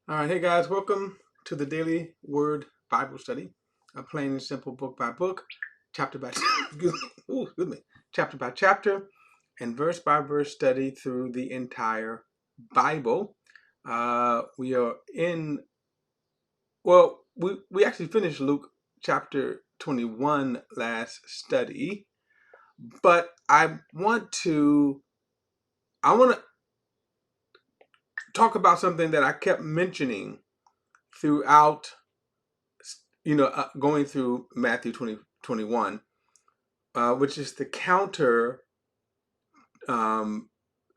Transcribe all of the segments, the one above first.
All right, hey guys, welcome to the Daily Word Bible Study, a plain and simple book by book, chapter by chapter by chapter, and verse by verse study through the entire Bible. We are in we actually finished Luke chapter 21 last study, but I want to talk about something that I kept mentioning throughout going through Matthew 2021, which is the counter um,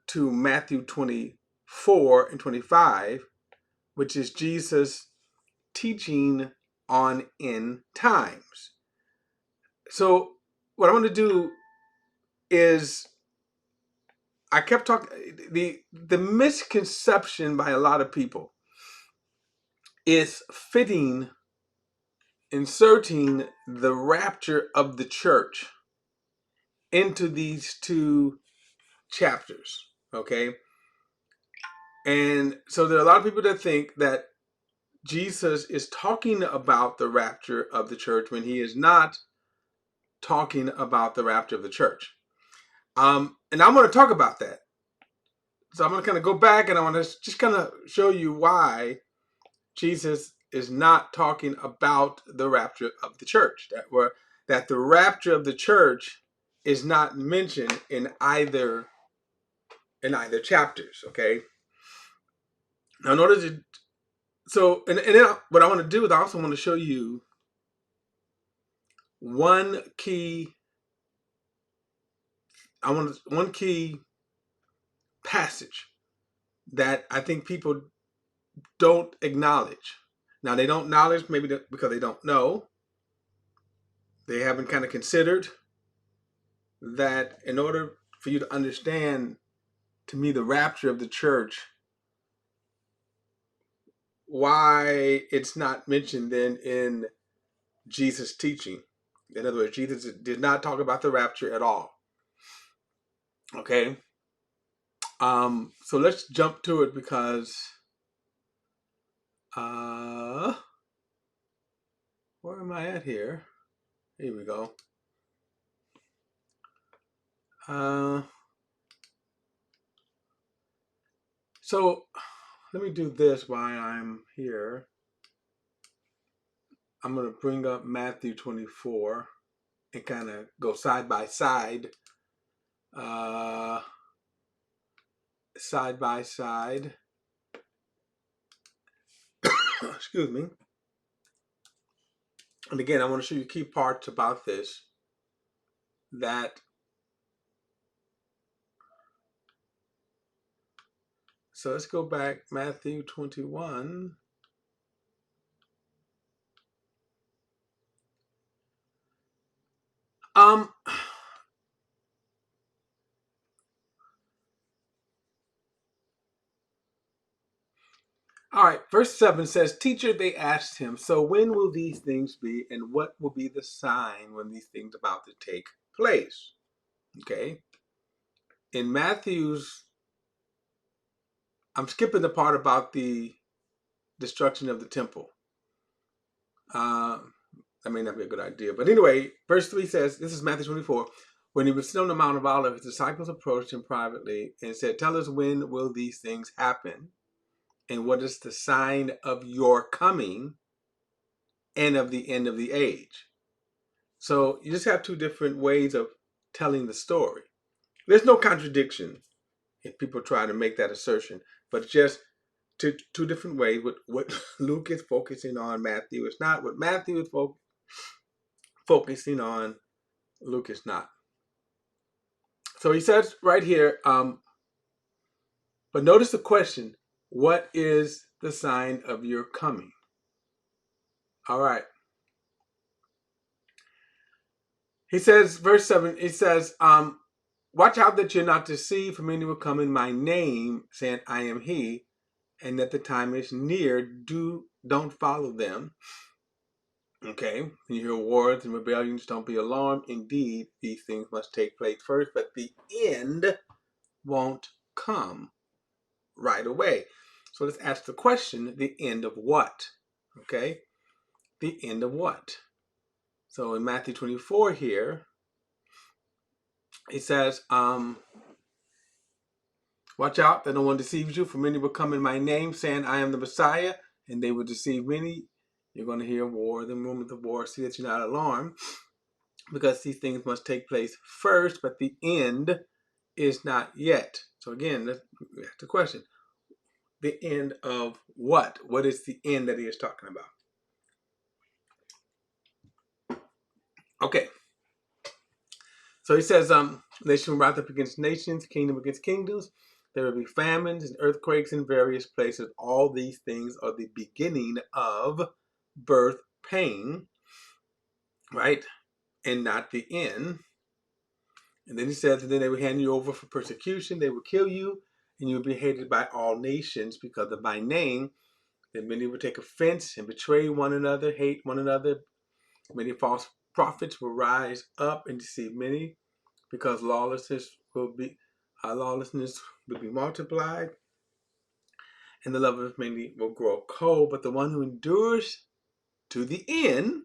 to Matthew 24 and 25, which is Jesus teaching on end times. So what I want to do is I kept talking the misconception by a lot of people is inserting the rapture of the church into these two chapters. Okay. And so there are a lot of people that think that Jesus is talking about the rapture of the church when he is not talking about the rapture of the church. And I'm going to talk about that. So I'm going to kind of go back and I want to just kind of show you why Jesus is not talking about the rapture of the church. That the rapture of the church is not mentioned in either chapters. Okay. Now, in order to and then what I want to do is I also want to show you one key one key passage that I think people don't acknowledge. Now they don't acknowledge maybe because they don't know. They haven't kind of considered that in order for you to understand, to me, the rapture of the church, why it's not mentioned then in Jesus' teaching. In other words, Jesus did not talk about the rapture at all. Okay. So let's jump to it because where am I at here? Here we go. So let me do this while I'm here. I'm going to bring up Matthew 24 and kind of go side by side. Side by side. Excuse me. And again, I want to show you key parts about this so let's go back, Matthew 21. All right, verse 7 says, Teacher, they asked him, so when will these things be, and what will be the sign when these things are about to take place? Okay. In Matthew's, I'm skipping the part about the destruction of the temple. That may not be a good idea. But anyway, verse 3 says, this is Matthew 24. When he was still on the Mount of Olives, his disciples approached him privately and said, Tell us, when will these things happen? And what is the sign of your coming and of the end of the age? So you just have two different ways of telling the story. There's no contradiction if people try to make that assertion, but just two different ways. What Luke is focusing on, Matthew is not. What Matthew is focusing on, Luke is not. So he says right here, but notice the question, what is the sign of your coming? All right. He says, verse 7, he says, watch out that you're not deceived, for many will come in my name, saying, I am he, and that the time is near. Don't follow them. Okay, when you hear wars and rebellions, don't be alarmed. Indeed, these things must take place first, but the end won't come right away. So let's ask the question, the end of what? Okay, the end of what? So in Matthew 24 here, it says, watch out that no one deceives you, for many will come in my name, saying, I am the Messiah, and they will deceive many. You're going to hear war, the rumors of war. See that you're not alarmed, because these things must take place first, but the end is not yet. So again, that's the question. The end of what? What is the end that he is talking about? Okay. So he says, nation will rise up against nations, kingdom against kingdoms. There will be famines and earthquakes in various places. All these things are the beginning of birth pain, right? And not the end. And then he says, and then they will hand you over for persecution. They will kill you, and you will be hated by all nations because of my name. Then many will take offense and betray one another, hate one another. Many false prophets will rise up and deceive many, because lawlessness will be multiplied, and the love of many will grow cold. But the one who endures to the end,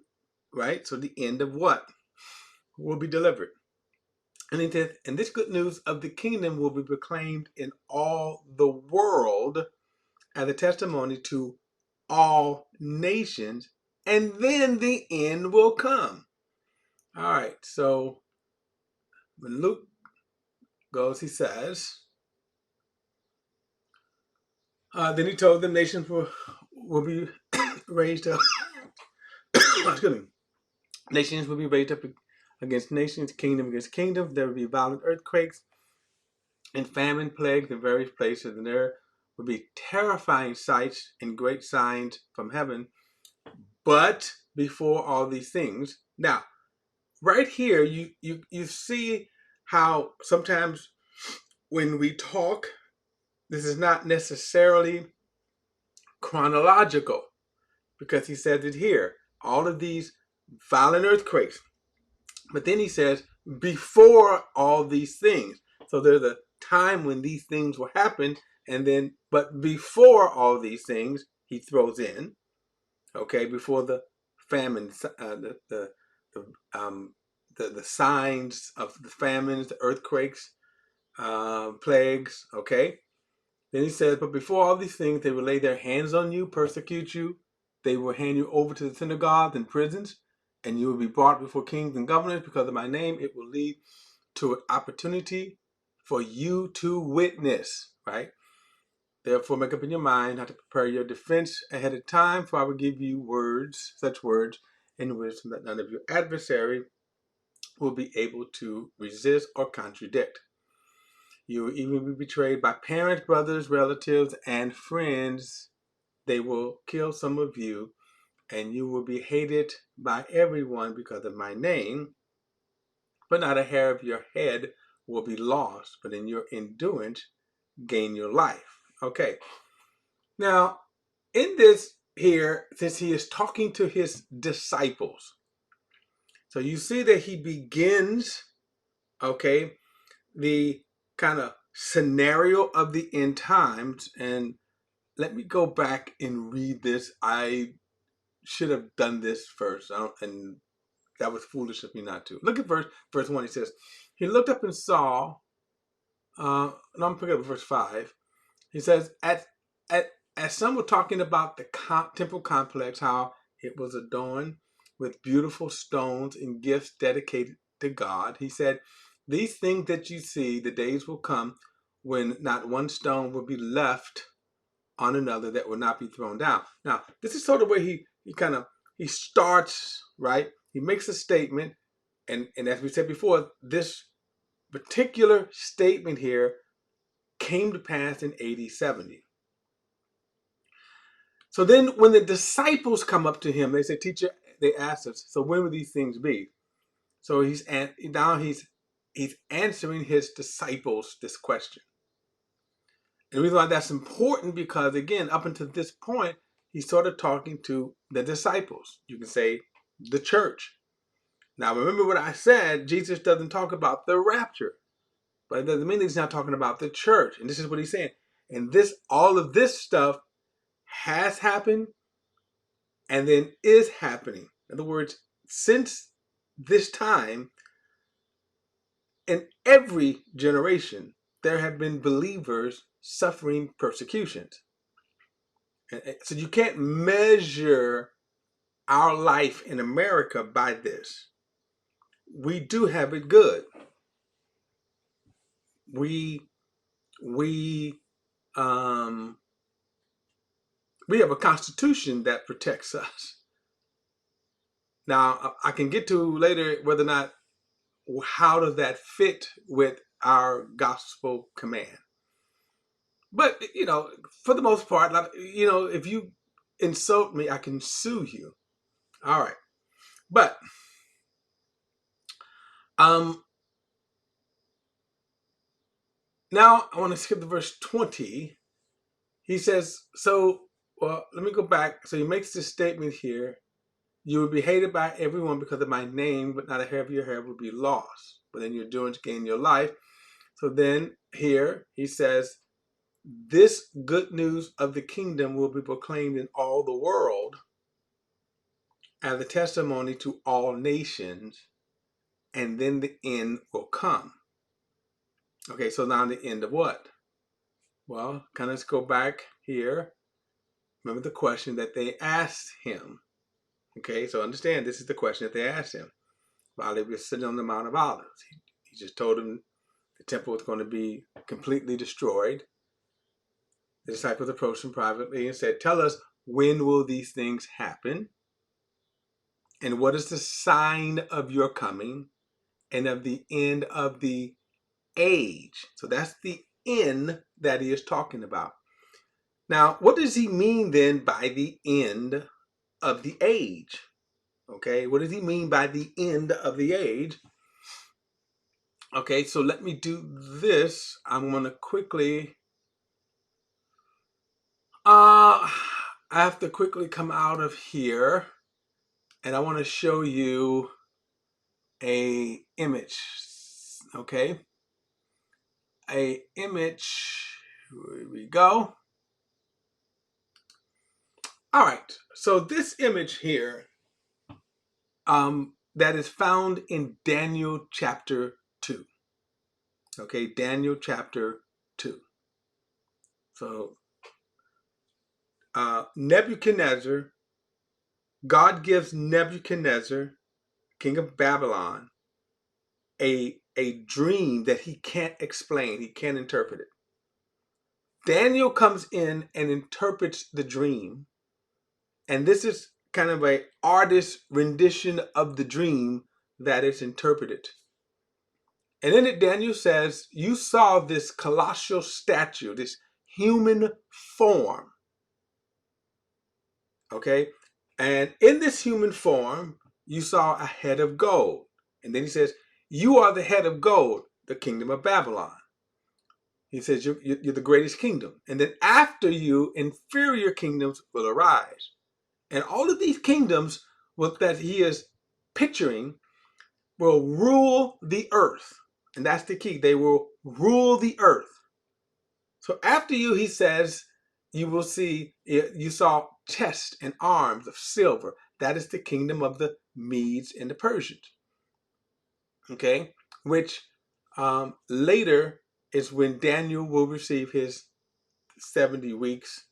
right? So the end of what? Will be delivered. And it says, and this good news of the kingdom will be proclaimed in all the world as a testimony to all nations, and then the end will come. All right, so when Luke goes, he says, then he told them nations will be raised up. Excuse me. Nations will be raised up against nations, kingdom against kingdom. There will be violent earthquakes and famine plagues in various places, and there will be terrifying sights and great signs from heaven. But before all these things, now right here, you see how sometimes when we talk, this is not necessarily chronological, because he says it here, all of these violent earthquakes. But then he says, before all these things. So there's a time when these things will happen, and then, but before all these things, he throws in, okay, before the famine, the signs of the famines, the earthquakes, plagues, okay. Then he says, but before all these things, they will lay their hands on you, persecute you. They will hand you over to the synagogues and prisons, and you will be brought before kings and governors because of my name. It will lead to an opportunity for you to witness, right? Therefore, make up in your mind how to prepare your defense ahead of time, for I will give you words, such words, in wisdom that none of your adversary will be able to resist or contradict. You will even be betrayed by parents, brothers, relatives, and friends. They will kill some of you, and you will be hated by everyone because of my name. But not a hair of your head will be lost, but in your endurance, gain your life. Okay. Now, in this here, since he is talking to his disciples, so you see that he begins, okay, the kind of scenario of the end times. And let me go back and read this. I should have done this first, and that was foolish of me not to. Look at verse 1. He says, he looked up and saw, no, I'm picking up verse 5. He says, as some were talking about the temple complex, how it was adorned with beautiful stones and gifts dedicated to God, he said, these things that you see, the days will come when not one stone will be left on another that will not be thrown down. Now, this is sort of where he starts, right? He makes a statement, and as we said before, this particular statement here came to pass in AD 70. So then when the disciples come up to him, they say, teacher, they ask us, so when will these things be? So he's answering his disciples this question. And the reason why that's important, because again, up until this point, he's sort of talking to the disciples. You can say the church. Now remember what I said, Jesus doesn't talk about the rapture. But it doesn't mean he's not talking about the church. And this is what he's saying. And all of this stuff has happened and then is happening. In other words, since this time, in every generation, there have been believers suffering persecutions. So you can't measure our life in America by this. We do have it good. We um, we have a constitution that protects us. Now, I can get to later whether or not how does that fit with our gospel command. But for the most part, if you insult me, I can sue you. All right, but now I want to skip to verse 20. He says, well, let me go back. So he makes this statement here. You will be hated by everyone because of my name, but not a hair of your hair will be lost. But then you're doing to gain your life. So then here he says, this good news of the kingdom will be proclaimed in all the world as a testimony to all nations, and then the end will come. Okay, so now the end of what? Well, kind of let's go back here. Remember the question that they asked him. Okay, so understand this is the question that they asked him while they were sitting on the Mount of Olives. He just told them the temple was going to be completely destroyed. The disciples approached him privately and said, tell us, when will these things happen? And what is the sign of your coming and of the end of the age? So that's the end that he is talking about. Now, what does he mean then by the end of the age? Okay, what does he mean by the end of the age? Okay, so let me do this. I'm going to quickly, I have to quickly come out of here, and I want to show you a image. Okay, a image. Here we go. All right, so this image here, that is found in Daniel chapter 2. Okay, Daniel chapter 2. So Nebuchadnezzar, God gives Nebuchadnezzar, king of Babylon, a dream that he can't explain. He can't interpret it. Daniel comes in and interprets the dream. And this is kind of an artist's rendition of the dream that is interpreted. And in it, Daniel says, you saw this colossal statue, this human form. Okay? And in this human form, you saw a head of gold. And then he says, you are the head of gold, the kingdom of Babylon. He says, you're the greatest kingdom. And then after you, inferior kingdoms will arise. And all of these kingdoms that he is picturing will rule the earth. And that's the key. They will rule the earth. So after you, he says, you will see, you saw chests and arms of silver. That is the kingdom of the Medes and the Persians. Okay, which later is when Daniel will receive his 70 weeks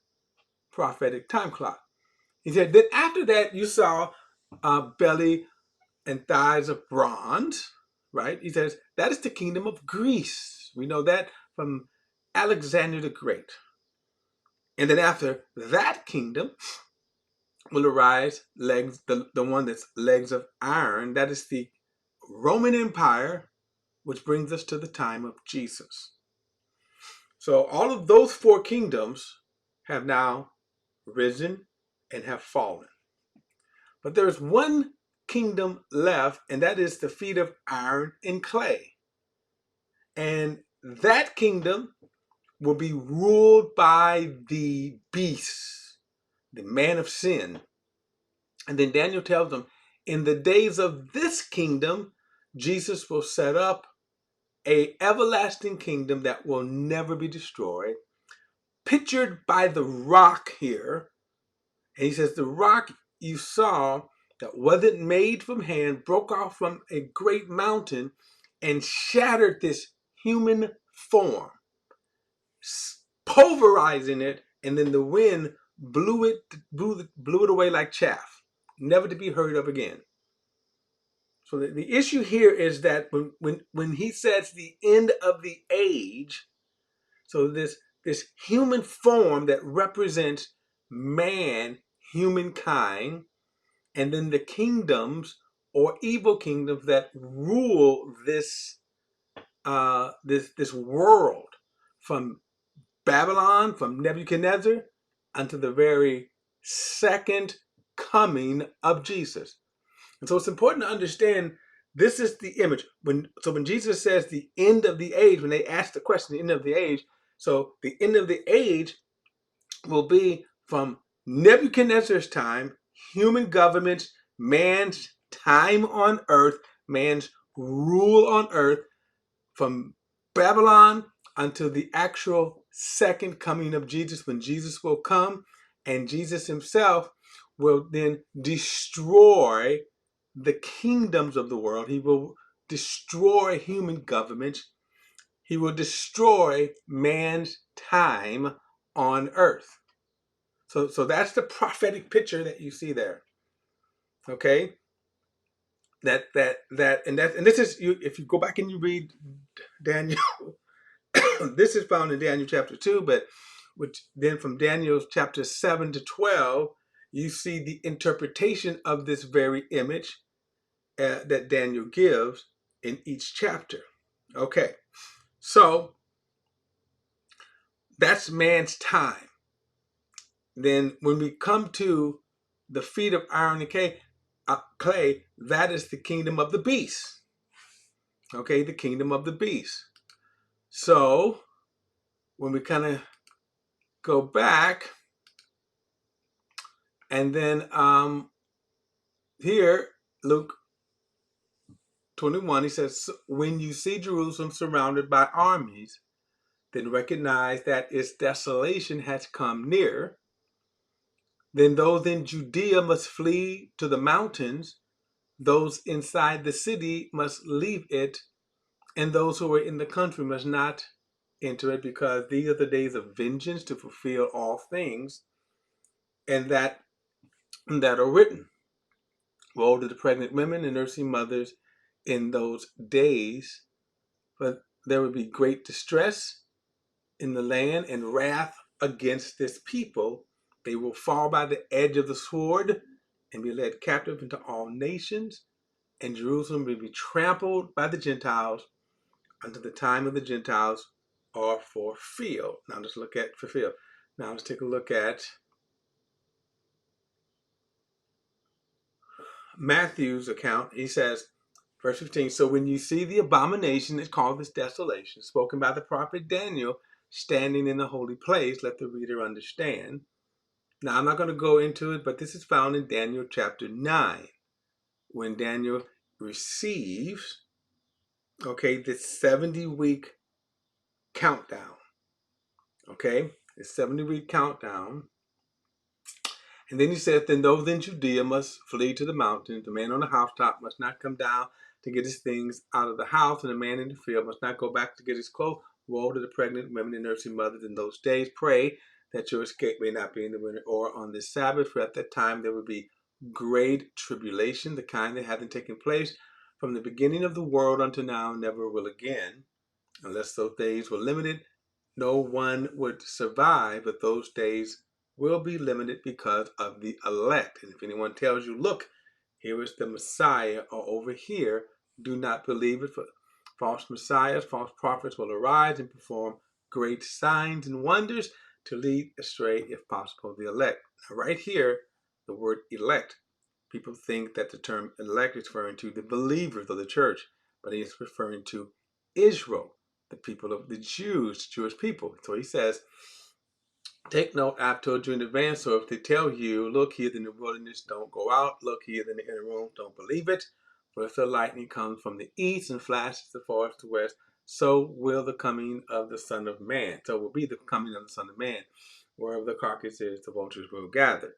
prophetic time clock. He said, then after that, you saw belly and thighs of bronze, right? He says, that is the kingdom of Greece. We know that from Alexander the Great. And then after that kingdom will arise legs, the one that's legs of iron. That is the Roman Empire, which brings us to the time of Jesus. So all of those four kingdoms have now risen and have fallen. But there's one kingdom left, and that is the feet of iron and clay. And that kingdom will be ruled by the beast, the man of sin. And then Daniel tells them, in the days of this kingdom, Jesus will set up an everlasting kingdom that will never be destroyed. pictured by the rock here. And he says, the rock you saw that wasn't made from hand broke off from a great mountain and shattered this human form, pulverizing it, and then the wind blew it away like chaff, never to be heard of again. So the issue here is that when he says the end of the age, so this human form that represents man, humankind, and then the kingdoms or evil kingdoms that rule this this world, from Babylon, from Nebuchadnezzar, unto the very second coming of Jesus. And so it's important to understand this is the image. When Jesus says the end of the age, when they ask the question, the end of the age, so the end of the age will be from Nebuchadnezzar's time, human governments, man's time on earth, man's rule on earth, from Babylon until the actual second coming of Jesus, when Jesus will come and Jesus himself will then destroy the kingdoms of the world. He will destroy human governments. He will destroy man's time on earth. So that's the prophetic picture that you see there. Okay? And this is, you, if you go back and you read Daniel, this is found in Daniel chapter 2, but then from Daniel chapter 7 to 12, you see the interpretation of this very image that Daniel gives in each chapter. Okay, so that's man's time. Then when we come to the feet of iron and clay, that is the kingdom of the beast. Okay, the kingdom of the beast. So when we kind of go back, and then here, Luke 21, he says, when you see Jerusalem surrounded by armies, then recognize that its desolation has come near. Then those in Judea must flee to the mountains. Those inside the city must leave it. And those who are in the country must not enter it, because these are the days of vengeance to fulfill all things, and that are written. Woe to the pregnant women and nursing mothers in those days, but there will be great distress in the land and wrath against this people. They will fall by the edge of the sword and be led captive into all nations, and Jerusalem will be trampled by the Gentiles until the time of the Gentiles are fulfilled. Now let's look at fulfilled. Now let's take a look at Matthew's account. He says, verse 15, so when you see the abomination that's called this desolation, spoken by the prophet Daniel, standing in the holy place, let the reader understand. Now, I'm not going to go into it, but this is found in Daniel chapter 9, when Daniel receives, okay, this 70-week countdown, okay, this 70-week countdown. And then he says, then those in Judea must flee to the mountains. The man on the housetop must not come down to get his things out of the house, and the man in the field must not go back to get his clothes. Woe to the pregnant women and nursing mothers in those days. Pray that your escape may not be in the winter or on this Sabbath, for at that time there will be great tribulation, the kind that hasn't taken place from the beginning of the world until now, never will again. Unless those days were limited, no one would survive, but those days will be limited because of the elect. And if anyone tells you, look, here is the Messiah, or over here, do not believe it, for false messiahs, false prophets will arise and perform great signs and wonders to lead astray, if possible, the elect. Now, right here, the word elect, people think that the term elect is referring to the believers of the church, but he is referring to Israel, the people of the Jews, Jewish people. So he says, take note, I've told you in advance, so if they tell you, look, here in the wilderness, don't go out. Look, here in the inner room, don't believe it. For if the lightning comes from the east and flashes as far as the west, so will the coming of the Son of Man. So will be the coming of the Son of Man. Wherever the carcass is, the vultures will gather.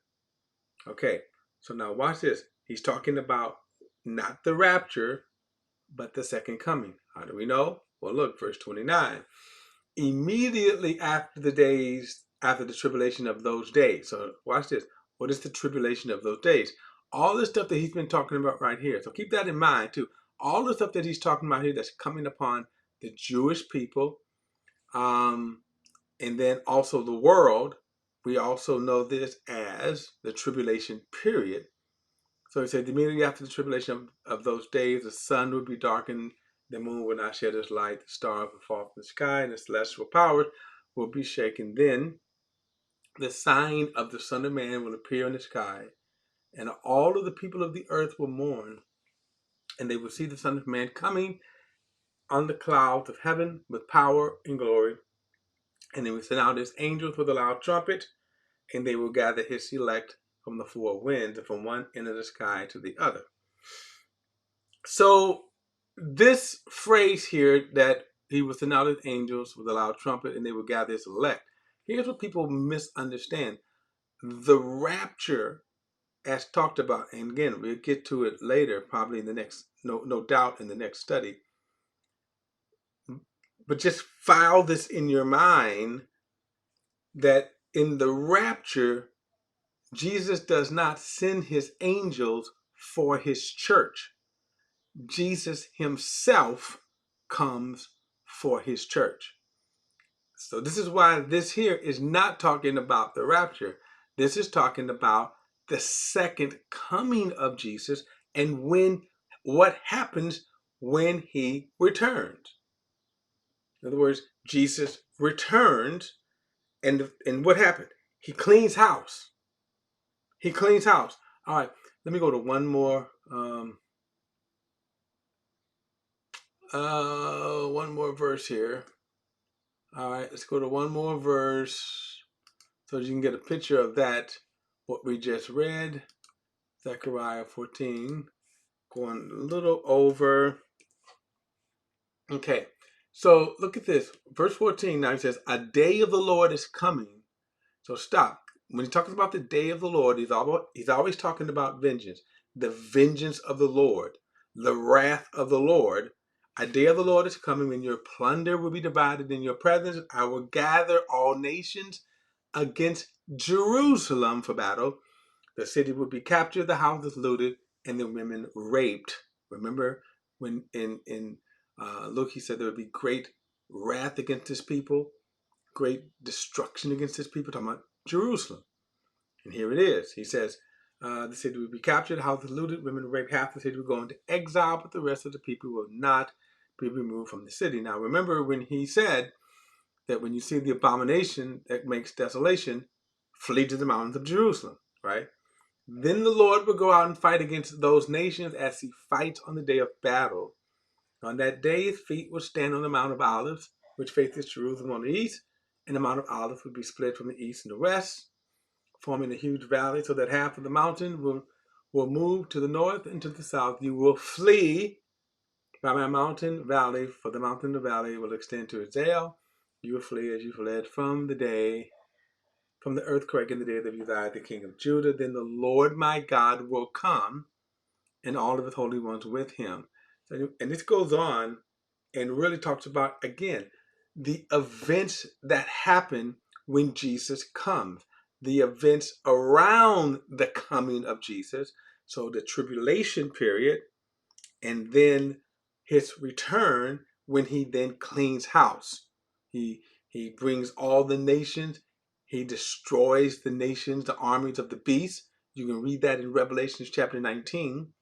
Okay, so now watch this. He's talking about not the rapture, but the second coming. How do we know? Well, look, verse 29. Immediately after the tribulation of those days. So watch this. What is the tribulation of those days? All the stuff that he's been talking about right here. So keep that in mind too. All the stuff that he's talking about here that's coming upon the Jewish people, and then also the world. We also know this as the tribulation period. So he said, immediately after the tribulation of those days, the sun would be darkened, the moon would not shed its light, the stars would fall from the sky, and the celestial powers will be shaken. Then the sign of the Son of Man will appear in the sky, and all of the people of the earth will mourn, and they will see the Son of Man coming on the clouds of heaven with power and glory. And they will send out his angels with a loud trumpet, and they will gather his elect from the four winds, and from one end of the sky to the other. So this phrase here, that he will send out his angels with a loud trumpet and they will gather his elect. Here's what people misunderstand. The rapture, as talked about, and again, we'll get to it later, probably in the next, no doubt in the next study. But just file this in your mind that in the rapture, Jesus does not send his angels for his church. Jesus himself comes for his church. So this is why this here is not talking about the rapture. This is talking about the second coming of Jesus and what happens when he returns. In other words, Jesus returns, and what happened? He cleans house. He cleans house. All right, let me go to one more verse here. All right, let's go to one more verse so you can get a picture of that, what we just read. Zechariah 14, going a little over. Okay, so look at this. Verse 14 now, he says, a day of the Lord is coming. So stop. When he talks about the day of the Lord, he's always talking about vengeance. The vengeance of the Lord, the wrath of the Lord. A day of the Lord is coming when your plunder will be divided in your presence. I will gather all nations against Jerusalem for battle. The city will be captured, the houses looted, and the women raped. Remember when in Luke he said there would be great wrath against his people, great destruction against his people, talking about Jerusalem. And here it is. He says, the city will be captured, houses looted, women raped, half the city will go into exile, but the rest of the people will not be removed from the city. Now remember when he said that when you see the abomination that makes desolation, flee to the mountains of Jerusalem, right? Then the Lord will go out and fight against those nations as he fights on the day of battle. On that day, his feet will stand on the Mount of Olives, which faces Jerusalem on the east, and the Mount of Olives will be split from the east and the west, forming a huge valley, so that half of the mountain will move to the north and to the south. You will flee by my mountain valley, for the mountain of the valley will extend to Israel. You will flee as you fled from the earthquake in the day of Uzziah, the king of Judah. Then the Lord my God will come, and all of his holy ones with him. And this goes on and really talks about, again, the events that happen when Jesus comes, the events around the coming of Jesus. So the tribulation period, and then his return when he then cleans house. He brings all the nations. He destroys the nations, the armies of the beast. You can read that in Revelation chapter 19.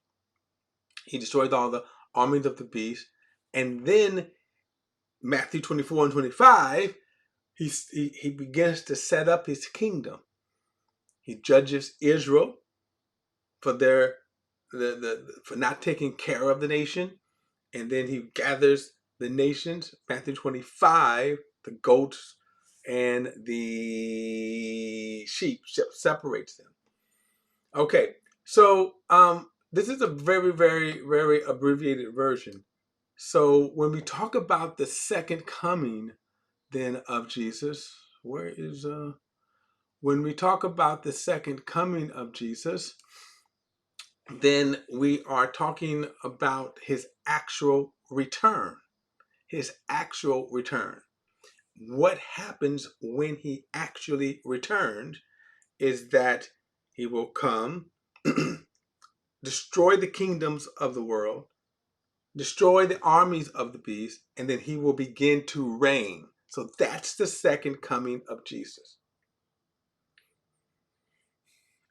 He destroys all the armies of the beast. And then Matthew 24 and 25, he begins to set up his kingdom. He judges Israel for for not taking care of the nation. And then he gathers the nations, Matthew 25, the goats and the sheep, separates them. Okay, so this is a very, very, very abbreviated version. So when we talk about the second coming then of Jesus, where is when we talk about the second coming of Jesus, then we are talking about his actual return. His actual return. What happens when he actually returned is that he will come, destroy the kingdoms of the world, destroy the armies of the beast, and then he will begin to reign. So that's the second coming of Jesus.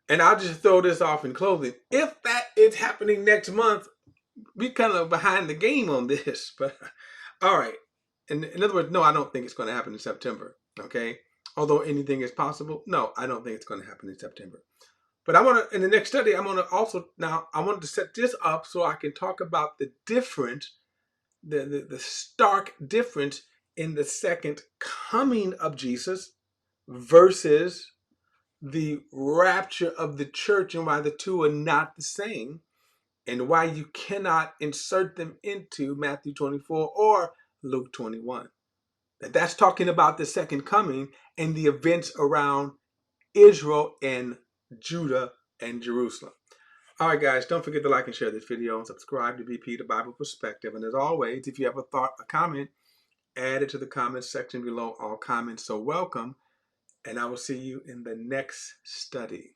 And I'll just throw this off in closing. If that is happening next month, we kind of behind the game on this. But all right. In other words, no, I don't think it's going to happen in September. Okay. Although anything is possible, no, I don't think it's going to happen in September. But I want to, in the next study, I'm going to also, now I wanted to set this up so I can talk about the difference, the stark difference in the second coming of Jesus versus the rapture of the church, and why the two are not the same, and why you cannot insert them into Matthew 24 or Luke 21. That's talking about the second coming and the events around Israel and Judah and Jerusalem. All right, guys, don't forget to like and share this video and subscribe to BP, the Bible Perspective. And as always, if you have a thought, a comment, add it to the comments section below. All comments are welcome. And I will see you in the next study.